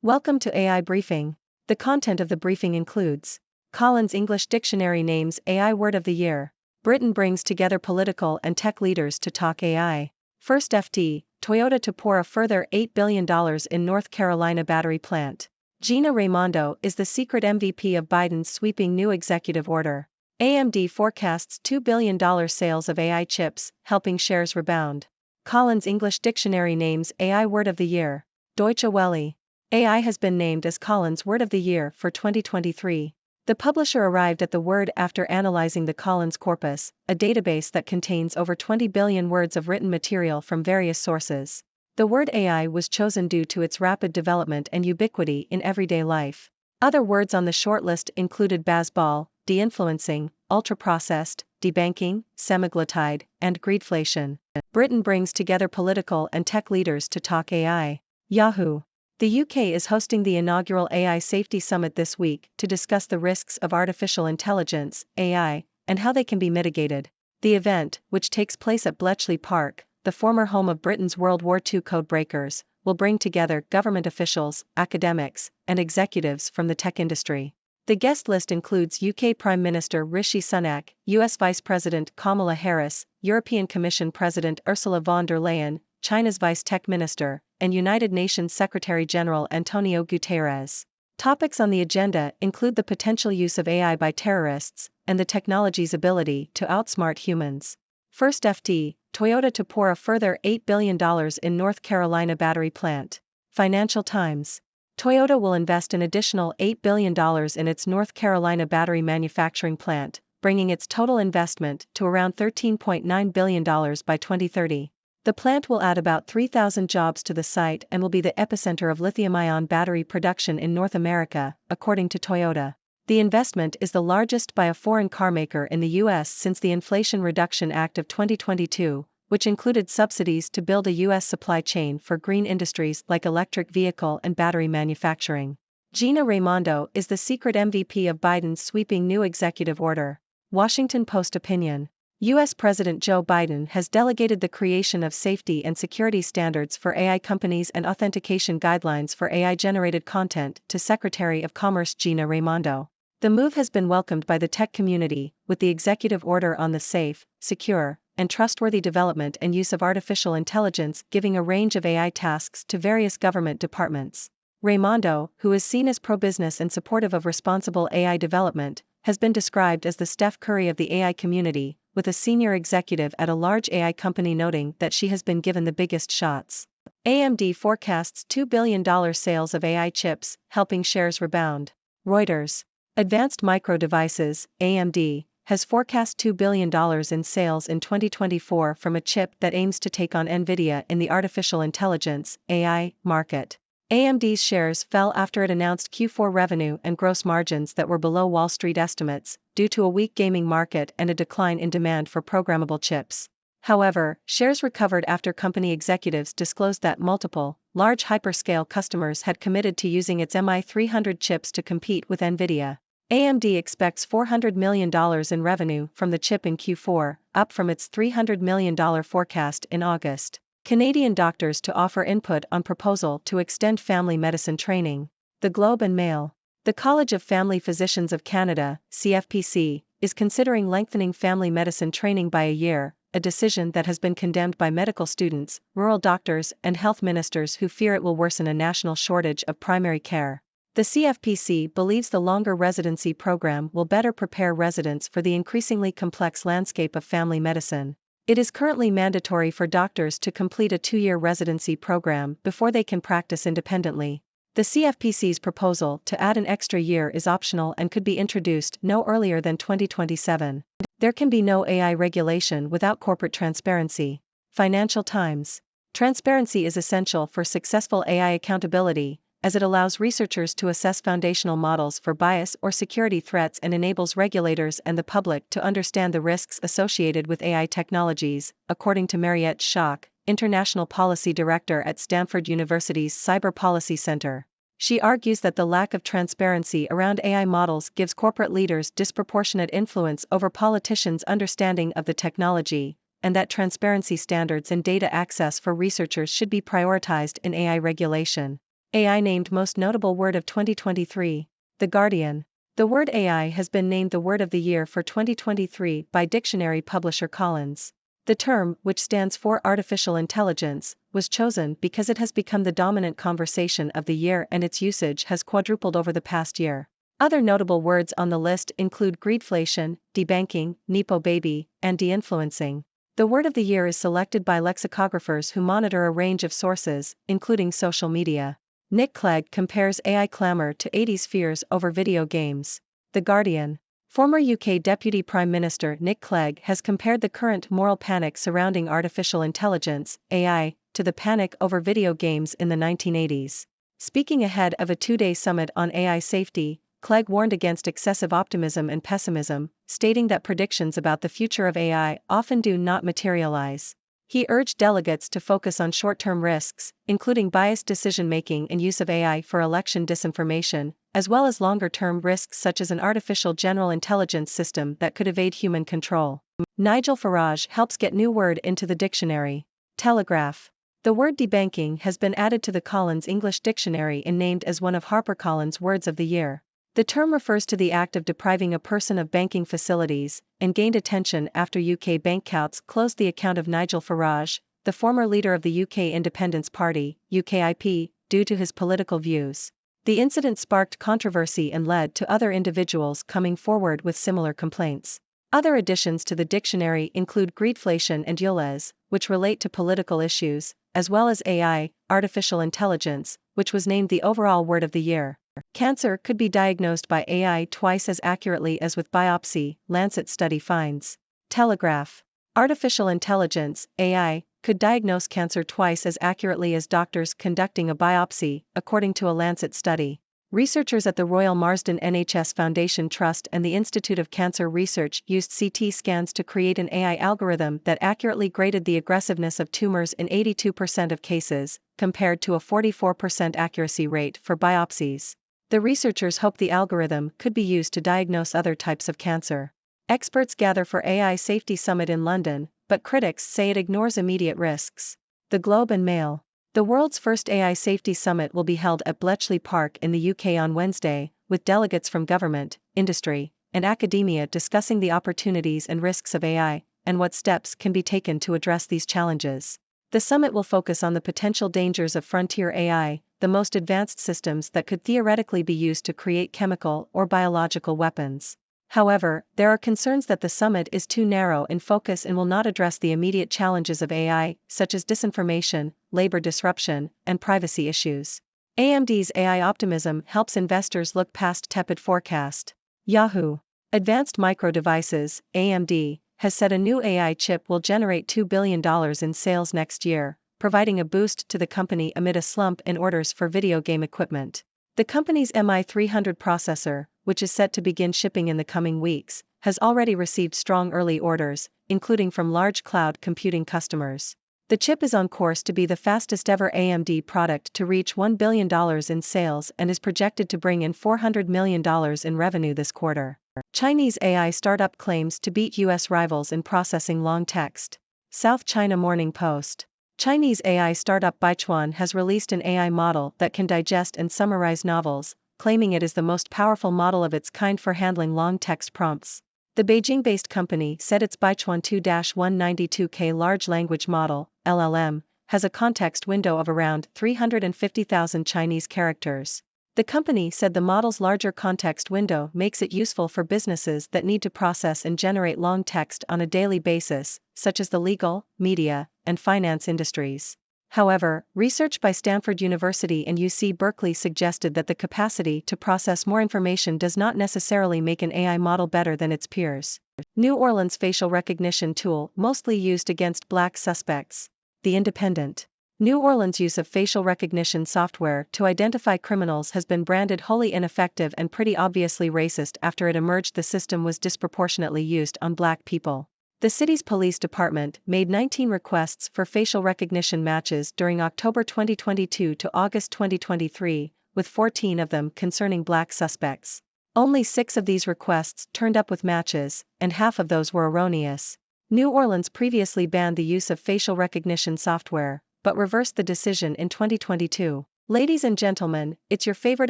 Welcome to AI Briefing. The content of the briefing includes Collins English Dictionary names AI Word of the Year. Britain brings together political and tech leaders to talk AI. First FT, Toyota to pour a further $8 billion in North Carolina battery plant. Gina Raimondo is the secret MVP of Biden's sweeping new executive order. AMD forecasts $2 billion sales of AI chips, helping shares rebound. Collins English Dictionary names AI Word of the Year. Deutsche Welle. AI has been named as Collins Word of the Year for 2023. The publisher arrived at the word after analyzing the Collins corpus, a database that contains over 20 billion words of written material from various sources. The word AI was chosen due to its rapid development and ubiquity in everyday life. Other words on the shortlist included baseball, de-influencing, ultra-processed, debanking, semaglutide, and greedflation. Britain brings together political and tech leaders to talk AI. Yahoo! The UK is hosting the inaugural AI Safety Summit this week to discuss the risks of artificial intelligence, AI, and how they can be mitigated. The event, which takes place at Bletchley Park, the former home of Britain's World War II codebreakers, will bring together government officials, academics, and executives from the tech industry. The guest list includes UK Prime Minister Rishi Sunak, US Vice President Kamala Harris, European Commission President Ursula von der Leyen, China's Vice Tech Minister, and United Nations Secretary-General Antonio Guterres. Topics on the agenda include the potential use of AI by terrorists, and the technology's ability to outsmart humans. First FT, Toyota to pour a further $8 billion in North Carolina battery plant. Financial Times. Toyota will invest an additional $8 billion in its North Carolina battery manufacturing plant, bringing its total investment to around $13.9 billion by 2030. The plant will add about 3,000 jobs to the site and will be the epicenter of lithium-ion battery production in North America, according to Toyota. The investment is the largest by a foreign carmaker in the U.S. since the Inflation Reduction Act of 2022, which included subsidies to build a U.S. supply chain for green industries like electric vehicle and battery manufacturing. Gina Raimondo is the secret MVP of Biden's sweeping new executive order. Washington Post opinion. U.S. President Joe Biden has delegated the creation of safety and security standards for AI companies and authentication guidelines for AI-generated content to Secretary of Commerce Gina Raimondo. The move has been welcomed by the tech community, with the executive order on the safe, secure, and trustworthy development and use of artificial intelligence giving a range of AI tasks to various government departments. Raimondo, who is seen as pro-business and supportive of responsible AI development, has been described as the Steph Curry of the AI community, with a senior executive at a large AI company noting that she has been given the biggest shots. AMD forecasts $2 billion sales of AI chips, helping shares rebound. Reuters. Advanced Micro Devices, AMD, has forecast $2 billion in sales in 2024 from a chip that aims to take on NVIDIA in the artificial intelligence, AI, market. AMD's shares fell after it announced Q4 revenue and gross margins that were below Wall Street estimates, due to a weak gaming market and a decline in demand for programmable chips. However, shares recovered after company executives disclosed that multiple, large hyperscale customers had committed to using its MI300 chips to compete with NVIDIA. AMD expects $400 million in revenue from the chip in Q4, up from its $300 million forecast in August. Canadian doctors to offer input on proposal to extend family medicine training. The Globe and Mail. The College of Family Physicians of Canada, CFPC, is considering lengthening family medicine training by a year, a decision that has been condemned by medical students, rural doctors, and health ministers who fear it will worsen a national shortage of primary care. The CFPC believes the longer residency program will better prepare residents for the increasingly complex landscape of family medicine. It is currently mandatory for doctors to complete a 2-year residency program before they can practice independently. The CFPC's proposal to add an extra year is optional and could be introduced no earlier than 2027. There can be no AI regulation without corporate transparency. Financial Times. Transparency is essential for successful AI accountability, as it allows researchers to assess foundational models for bias or security threats and enables regulators and the public to understand the risks associated with AI technologies, according to Mariette Schock, International Policy Director at Stanford University's Cyber Policy Center. She argues that the lack of transparency around AI models gives corporate leaders disproportionate influence over politicians' understanding of the technology, and that transparency standards and data access for researchers should be prioritized in AI regulation. AI named most notable word of 2023. The Guardian. The word AI has been named the word of the year for 2023 by dictionary publisher Collins. The term, which stands for artificial intelligence, was chosen because it has become the dominant conversation of the year and its usage has quadrupled over the past year. Other notable words on the list include greedflation, debanking, Nepo baby, and de-influencing. The word of the year is selected by lexicographers who monitor a range of sources, including social media. Nick Clegg compares AI clamor to 80s fears over video games. The Guardian. Former UK Deputy Prime Minister Nick Clegg has compared the current moral panic surrounding artificial intelligence, AI, to the panic over video games in the 1980s. Speaking ahead of a two-day summit on AI safety, Clegg warned against excessive optimism and pessimism, stating that predictions about the future of AI often do not materialize. He urged delegates to focus on short-term risks, including biased decision-making and use of AI for election disinformation, as well as longer-term risks such as an artificial general intelligence system that could evade human control. Nigel Farage helps get new word into the dictionary. Telegraph. The word debanking has been added to the Collins English Dictionary and named as one of HarperCollins' Words of the Year. The term refers to the act of depriving a person of banking facilities, and gained attention after UK Bankouts closed the account of Nigel Farage, the former leader of the UK Independence Party, UKIP, due to his political views. The incident sparked controversy and led to other individuals coming forward with similar complaints. Other additions to the dictionary include greedflation and ULEZ, which relate to political issues, as well as AI, artificial intelligence, which was named the overall word of the year. Cancer could be diagnosed by AI twice as accurately as with biopsy, Lancet study finds. Telegraph. Artificial intelligence, AI, could diagnose cancer twice as accurately as doctors conducting a biopsy, according to a Lancet study. Researchers at the Royal Marsden NHS Foundation Trust and the Institute of Cancer Research used CT scans to create an AI algorithm that accurately graded the aggressiveness of tumors in 82% of cases, compared to a 44% accuracy rate for biopsies. The researchers hope the algorithm could be used to diagnose other types of cancer. Experts gather for AI Safety Summit in London, but critics say it ignores immediate risks. The Globe and Mail. The world's first AI Safety Summit will be held at Bletchley Park in the UK on Wednesday, with delegates from government, industry, and academia discussing the opportunities and risks of AI, and what steps can be taken to address these challenges. The summit will focus on the potential dangers of frontier AI, the most advanced systems that could theoretically be used to create chemical or biological weapons. However, there are concerns that the summit is too narrow in focus and will not address the immediate challenges of AI, such as disinformation, labor disruption, and privacy issues. AMD's AI optimism helps investors look past tepid forecast. Yahoo! Advanced Micro Devices, AMD, has said a new AI chip will generate $2 billion in sales next year, providing a boost to the company amid a slump in orders for video game equipment. The company's MI300 processor, which is set to begin shipping in the coming weeks, has already received strong early orders, including from large cloud computing customers. The chip is on course to be the fastest ever AMD product to reach $1 billion in sales and is projected to bring in $400 million in revenue this quarter. Chinese AI startup claims to beat US rivals in processing long text. South China Morning Post. Chinese AI startup Baichuan has released an AI model that can digest and summarize novels, claiming it is the most powerful model of its kind for handling long text prompts. The Beijing-based company said its Baichuan 2-192K large language model, LLM, has a context window of around 350,000 Chinese characters. The company said the model's larger context window makes it useful for businesses that need to process and generate long text on a daily basis, such as the legal, media, and finance industries. However, research by Stanford University and UC Berkeley suggested that the capacity to process more information does not necessarily make an AI model better than its peers. New Orleans facial recognition tool mostly used against black suspects. The Independent. New Orleans' use of facial recognition software to identify criminals has been branded wholly ineffective and pretty obviously racist after it emerged the system was disproportionately used on black people. The city's police department made 19 requests for facial recognition matches during October 2022 to August 2023, with 14 of them concerning black suspects. Only 6 of these requests turned up with matches, and half of those were erroneous. New Orleans previously banned the use of facial recognition software, but reversed the decision in 2022. Ladies and gentlemen, it's your favorite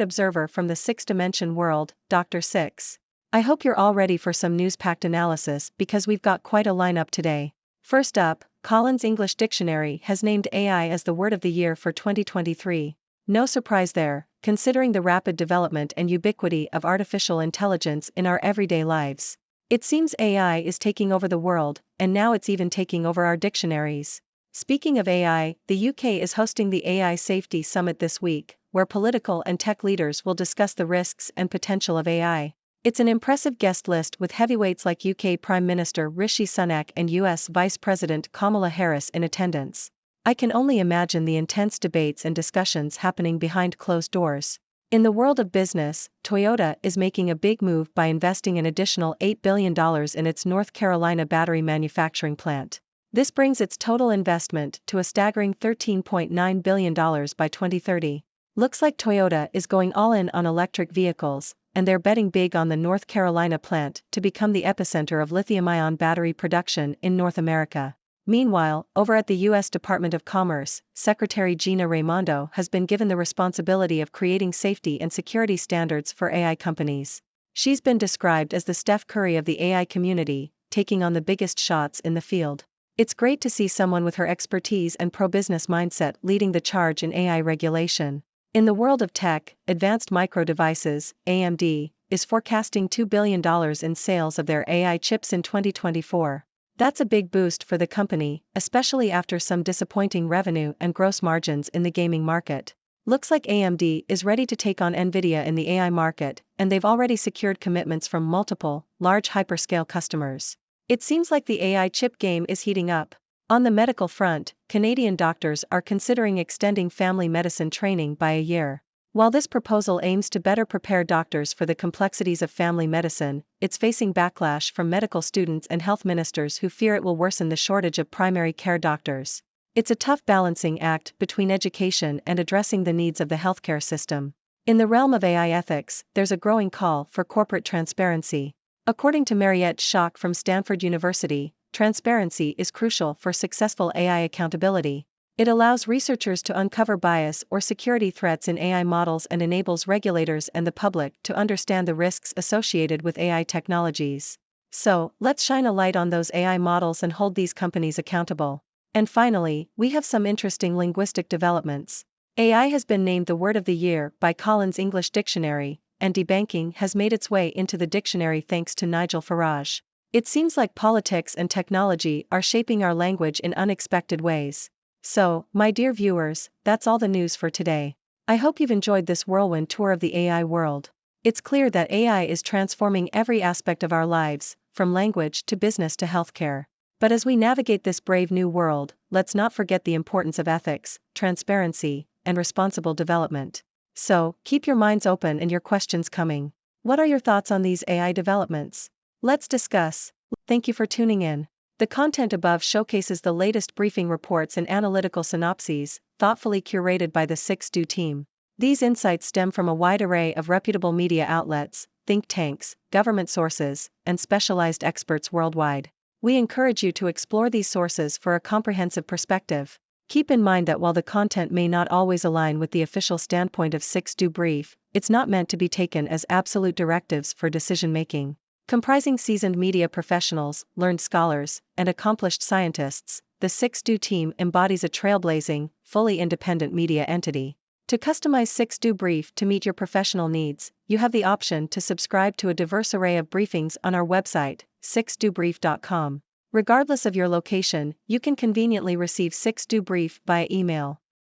observer from the sixth dimension world, Dr. Six. I hope you're all ready for some news-packed analysis because we've got quite a lineup today. First up, Collins English Dictionary has named AI as the word of the year for 2023. No surprise there, considering the rapid development and ubiquity of artificial intelligence in our everyday lives. It seems AI is taking over the world, and now it's even taking over our dictionaries. Speaking of AI, the UK is hosting the AI Safety Summit this week, where political and tech leaders will discuss the risks and potential of AI. It's an impressive guest list with heavyweights like UK Prime Minister Rishi Sunak and US Vice President Kamala Harris in attendance. I can only imagine the intense debates and discussions happening behind closed doors. In the world of business, Toyota is making a big move by investing an additional $8 billion in its North Carolina battery manufacturing plant. This brings its total investment to a staggering $13.9 billion by 2030. Looks like Toyota is going all in on electric vehicles, and they're betting big on the North Carolina plant to become the epicenter of lithium-ion battery production in North America. Meanwhile, over at the U.S. Department of Commerce, Secretary Gina Raimondo has been given the responsibility of creating safety and security standards for AI companies. She's been described as the Steph Curry of the AI community, taking on the biggest shots in the field. It's great to see someone with her expertise and pro-business mindset leading the charge in AI regulation. In the world of tech, Advanced Micro Devices, AMD, is forecasting $2 billion in sales of their AI chips in 2024. That's a big boost for the company, especially after some disappointing revenue and gross margins in the gaming market. Looks like AMD is ready to take on Nvidia in the AI market, and they've already secured commitments from multiple, large hyperscale customers. It seems like the AI chip game is heating up. On the medical front, Canadian doctors are considering extending family medicine training by a year. While this proposal aims to better prepare doctors for the complexities of family medicine, it's facing backlash from medical students and health ministers who fear it will worsen the shortage of primary care doctors. It's a tough balancing act between education and addressing the needs of the healthcare system. In the realm of AI ethics, there's a growing call for corporate transparency. According to Mariette Schock from Stanford University, transparency is crucial for successful AI accountability. It allows researchers to uncover bias or security threats in AI models and enables regulators and the public to understand the risks associated with AI technologies. So, let's shine a light on those AI models and hold these companies accountable. And finally, we have some interesting linguistic developments. AI has been named the word of the year by Collins English Dictionary, and debanking has made its way into the dictionary thanks to Nigel Farage. It seems like politics and technology are shaping our language in unexpected ways. So, my dear viewers, that's all the news for today. I hope you've enjoyed this whirlwind tour of the AI world. It's clear that AI is transforming every aspect of our lives, from language to business to healthcare. But as we navigate this brave new world, let's not forget the importance of ethics, transparency, and responsible development. So, keep your minds open and your questions coming. What are your thoughts on these AI developments? Let's discuss. Thank you for tuning in. The content above showcases the latest briefing reports and analytical synopses, thoughtfully curated by the 6Do team. These insights stem from a wide array of reputable media outlets, think tanks, government sources, and specialized experts worldwide. We encourage you to explore these sources for a comprehensive perspective. Keep in mind that while the content may not always align with the official standpoint of 6Do Brief, it's not meant to be taken as absolute directives for decision-making. Comprising seasoned media professionals, learned scholars, and accomplished scientists, the 6Do team embodies a trailblazing, fully independent media entity. To customize 6Do Brief to meet your professional needs, you have the option to subscribe to a diverse array of briefings on our website, 6dobrief.com. Regardless of your location, you can conveniently receive 6Do Brief via email.